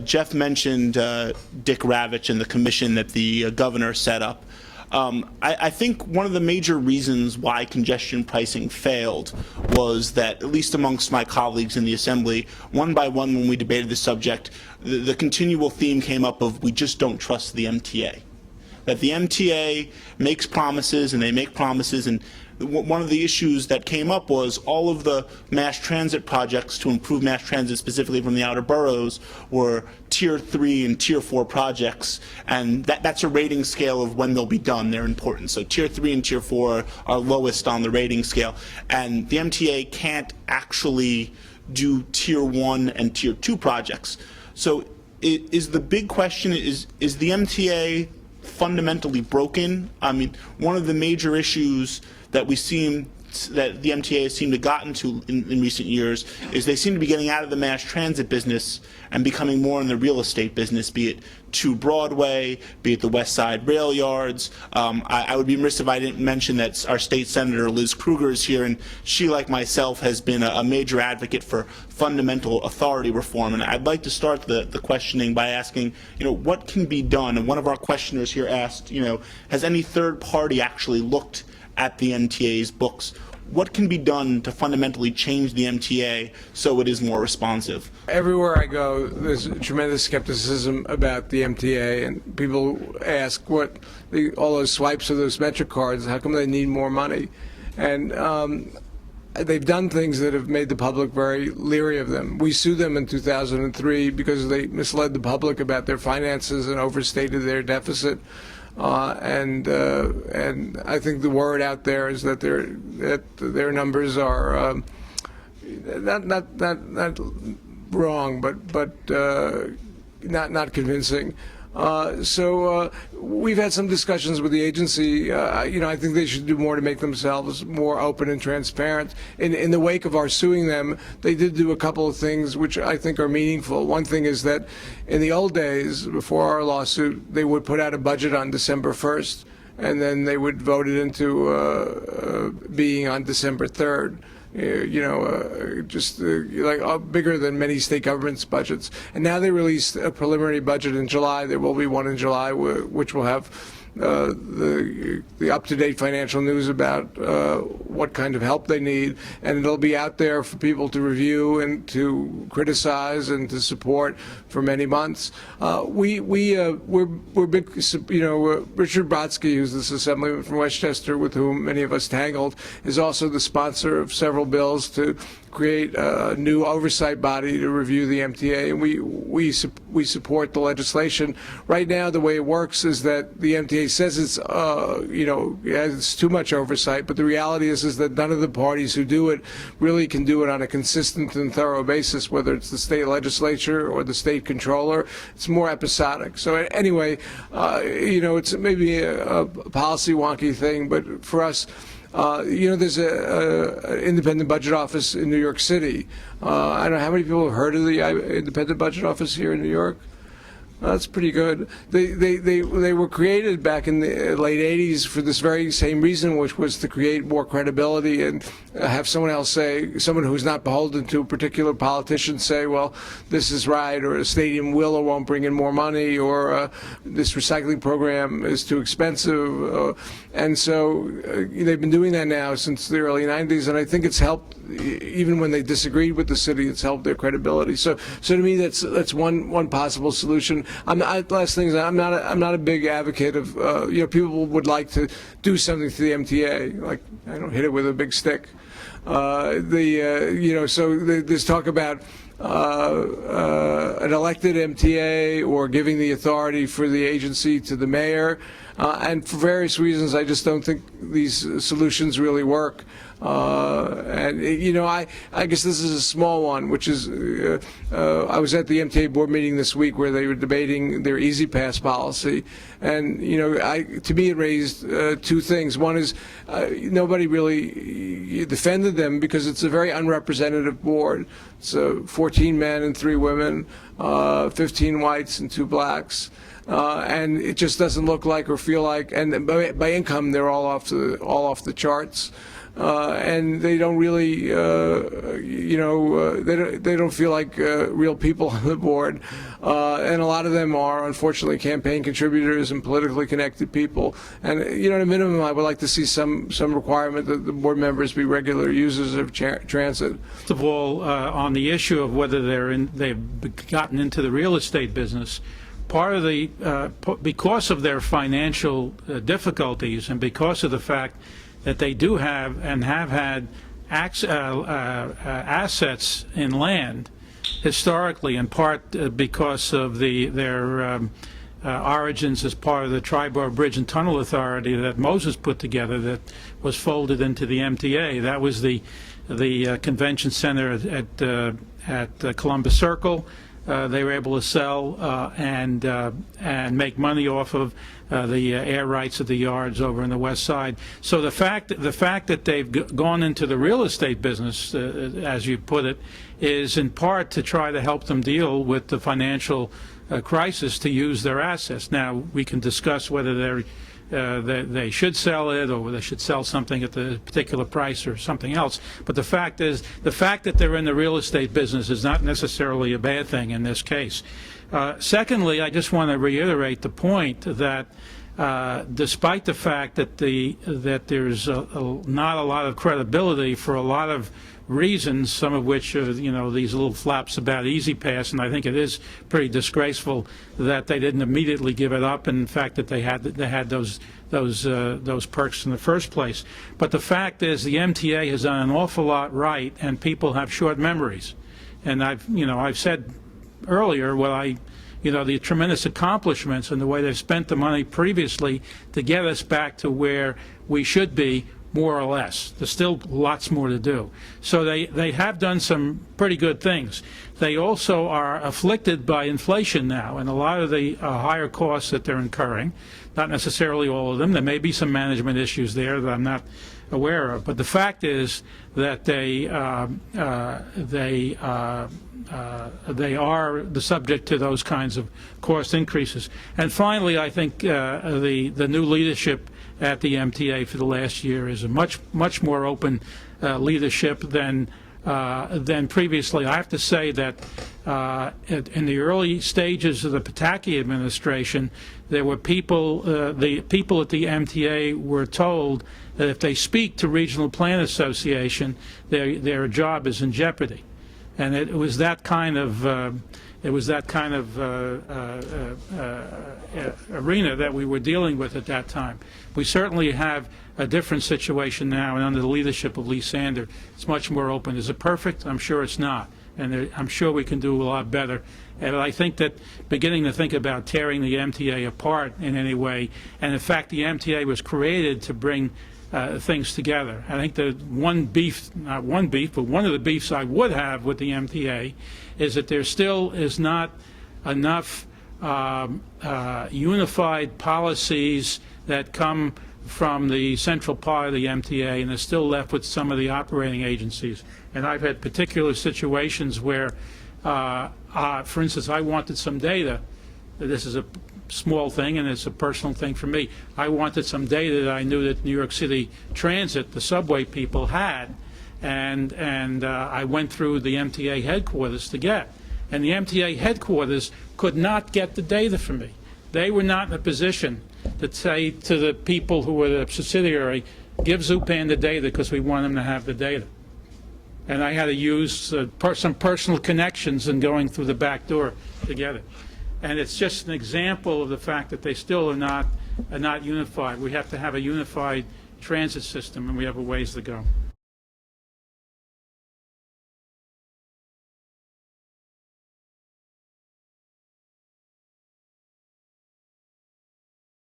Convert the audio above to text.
Jeff mentioned Dick Ravitch and the commission that the governor set up. I think one of the major reasons why congestion pricing failed was that, at least amongst my colleagues in the Assembly, one by one when we debated the subject, the continual theme came up of we just don't trust the MTA. That the MTA makes promises and they make promises, and one of the issues that came up was all of the mass transit projects to improve mass transit, specifically from the outer boroughs, were Tier 3 and Tier 4 projects, and that's a rating scale of when they'll be done. They're important. So Tier 3 and Tier 4 are lowest on the rating scale, and the MTA can't actually do Tier 1 and Tier 2 projects. So is the big question, is the MTA fundamentally broken? I mean, one of the major issues that the MTA has seemed to gotten to in recent years is they seem to be getting out of the mass transit business and becoming more in the real estate business, be it 2 Broadway, be it the West Side rail yards. I would be remiss if I didn't mention that our state senator Liz Krueger is here, and she, like myself, has been a major advocate for fundamental authority reform. And I'd like to start the questioning by asking, what can be done? And one of our questioners here asked, has any third party actually looked at the MTA's books? What can be done to fundamentally change the MTA so it is more responsive? Everywhere I go, there's tremendous skepticism about the MTA, and people ask all those swipes of those Metric cards, how come they need more money? And they've done things that have made the public very leery of them. We sued them in 2003 because they misled the public about their finances and overstated their deficit. And I think the word out there is that their numbers are not wrong, but not convincing. So we've had some discussions with the agency. I think they should do more to make themselves more open and transparent. In the wake of our suing them, they did do a couple of things which I think are meaningful. One thing is that in the old days, before our lawsuit, they would put out a budget on December 1st, and then they would vote it into being on December 3rd. Bigger than many state governments' budgets. And now they released a preliminary budget in July. There will be one in July, which will have the up-to-date financial news about what kind of help they need, and it'll be out there for people to review and to criticize and to support for many months. We're big. Richard Brodsky, who's this assemblyman from Westchester, with whom many of us tangled, is also the sponsor of several bills to create a new oversight body to review the MTA, and we support the legislation. Right now, the way it works is that the MTA says it's too much oversight, but the reality is that none of the parties who do it really can do it on a consistent and thorough basis, whether it's the state legislature or the state controller. It's more episodic. So anyway, it's maybe a policy wonky thing, but for us, there's an independent budget office in New York City. I don't know how many people have heard of the independent budget office here in New York. That's pretty good. They were created back in the late 80s for this very same reason, which was to create more credibility and have someone who's not beholden to a particular politician say, well, this is right, or a stadium will or won't bring in more money, or this recycling program is too expensive. And so they've been doing that now since the early 90s, and I think it's helped. Even when they disagreed with the city, it's helped their credibility. So to me, that's one possible solution. Last thing is, I'm not a big advocate of people would like to do something to the MTA, like hit it with a big stick. So there's talk about an elected MTA or giving the authority for the agency to the mayor. And for various reasons, I just don't think these solutions really work. I guess this is a small one, which is I was at the MTA board meeting this week where they were debating their Easy Pass policy, and to me it raised 2 things. One is nobody really defended them because it's a very unrepresentative board. It's 14 men and 3 women, 15 whites and 2 blacks. And it just doesn't look like or feel like, and by income they're all off the charts. and they don't really, they don't feel like real people on the board. And a lot of them are, unfortunately, campaign contributors and politically connected people. And, at a minimum, I would like to see some requirement that the board members be regular users of transit. First of all, on the issue of whether they've gotten into the real estate business, part of the because of their financial difficulties and because of the fact that they do have and have had assets in land historically, in part because of their origins as part of the Tri-Borough Bridge and Tunnel Authority that Moses put together that was folded into the MTA. That was the convention center at Columbus Circle. They were able to sell and make money off of the air rights of the yards over on the west side. So the fact that they've gone into the real estate business, as you put it, is in part to try to help them deal with the financial crisis to use their assets. Now we can discuss whether they should sell it or they should sell something at the particular price or something else. But the fact is, the fact that they're in the real estate business is not necessarily a bad thing in this case. Secondly, I just want to reiterate the point that despite the fact that there's not a lot of credibility for a lot of reasons, some of which are, these little flaps about Easy Pass, and I think it is pretty disgraceful that they didn't immediately give it up, and in fact that they had those perks in the first place. But the fact is, the MTA has done an awful lot right, and people have short memories. And I've said earlier, the tremendous accomplishments and the way they've spent the money previously to get us back to where we should be, more or less. There's still lots more to do. So they have done some pretty good things. They also are afflicted by inflation now, and a lot of the higher costs that they're incurring, not necessarily all of them. There may be some management issues there that I'm not aware of, but the fact is that they are the subject to those kinds of cost increases. And finally, I think the new leadership at the MTA for the last year is a much more open leadership than previously. I have to say that in the early stages of the Pataki administration, there were the people at the MTA were told that if they speak to Regional Plan Association, their job is in jeopardy. And it was that kind of arena that we were dealing with at that time. We certainly have a different situation now, and under the leadership of Lee Sander, it's much more open. Is it perfect? I'm sure it's not, and I'm sure we can do a lot better. And I think that beginning to think about tearing the MTA apart in any way, and in fact the MTA was created to bring things together. I think that one of the beefs I would have with the MTA is that there still is not enough unified policies that come from the central part of the MTA, and they're still left with some of the operating agencies. And I've had particular situations where, for instance, I wanted some data. This is a small thing, and it's a personal thing for me. I wanted some data that I knew that New York City Transit, the subway people, had, and I went through the MTA headquarters to get. And the MTA headquarters could not get the data from me. They were not in a position to say to the people who were the subsidiary, give Zupan the data because we want them to have the data. And I had to use some personal connections and going through the back door to get it. And it's just an example of the fact that they still are not unified. We have to have a unified transit system, and we have a ways to go.